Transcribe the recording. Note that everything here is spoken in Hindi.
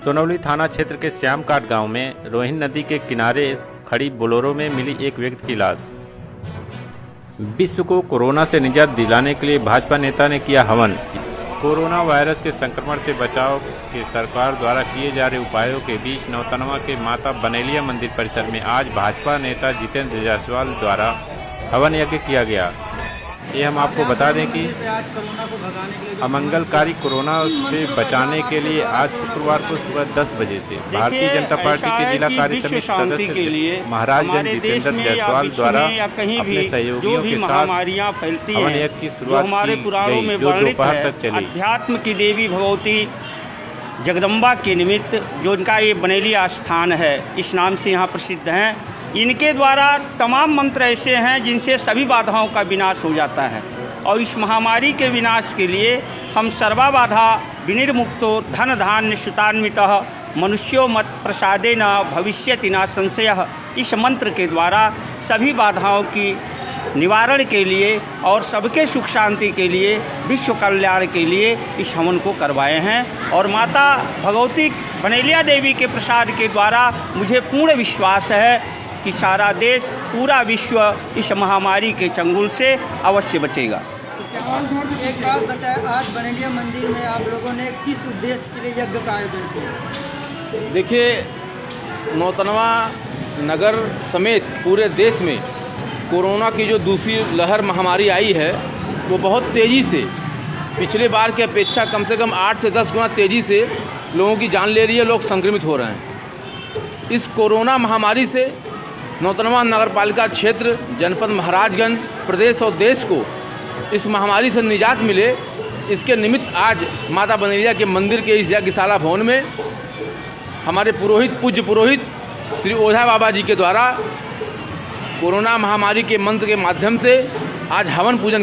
सोनौली थाना क्षेत्र के श्यामकाट गांव में रोहिन नदी के किनारे खड़ी बोलेरो में मिली एक व्यक्ति की लाश। विश्व को कोरोना से निजात दिलाने के लिए भाजपा नेता ने किया हवन। कोरोना वायरस के संक्रमण से बचाव के सरकार द्वारा किए जा रहे उपायों के बीच नौतनवा के माता बनेलिया मंदिर परिसर में आज भाजपा नेता जितेंद्र जायसवाल द्वारा हवन यज्ञ किया गया। ये हम आपको बता दें कि अमंगलकारी कोरोना से बचाने के लिए आज शुक्रवार को सुबह 10 बजे से भारतीय जनता पार्टी के जिला कार्य समिति सदस्य महाराजगंज जितेंद्र जायसवाल द्वारा अपने सहयोगियों के साथ हवन यज्ञ की शुरुआत की गई, जो दोपहर तक चली। अध्यात्म की देवी भगवती जगदम्बा के निमित्त जो इनका ये बनेलिया स्थान है, इस नाम से यहाँ प्रसिद्ध हैं। इनके द्वारा तमाम मंत्र ऐसे हैं जिनसे सभी बाधाओं का विनाश हो जाता है। और इस महामारी के विनाश के लिए हम सर्वा बाधा विनिर्मुक्तो धन धान्य सुतान्वितः मनुष्यो मत प्रसादेन भविष्यति न संशयः, इस मंत्र के द्वारा सभी बाधाओं की निवारण के लिए और सबके सुख शांति के लिए, विश्व कल्याण के लिए इस हवन को करवाए हैं। और माता भगवती बनेलिया देवी के प्रसाद के द्वारा मुझे पूर्ण विश्वास है कि सारा देश, पूरा विश्व इस महामारी के चंगुल से अवश्य बचेगा। एक बात बताएं, आज बनेलिया मंदिर में आप लोगों ने किस उद्देश्य के लिए यज्ञ का आयोजन किया? देखिए, नौतनवा नगर समेत पूरे देश में कोरोना की जो दूसरी लहर महामारी आई है वो बहुत तेज़ी से, पिछले बार की अपेक्षा कम से कम 8 से 10 गुना तेज़ी से लोगों की जान ले रही है, लोग संक्रमित हो रहे हैं। इस कोरोना महामारी से नौतनवा नगरपालिका क्षेत्र, जनपद महाराजगंज, प्रदेश और देश को इस महामारी से निजात मिले, इसके निमित्त आज माता बनेलिया के मंदिर के इस यज्ञशाला भवन में हमारे पूज्य पुरोहित श्री ओझा बाबा जी के द्वारा कोरोना महामारी के मंत्र के माध्यम से आज हवन पूजन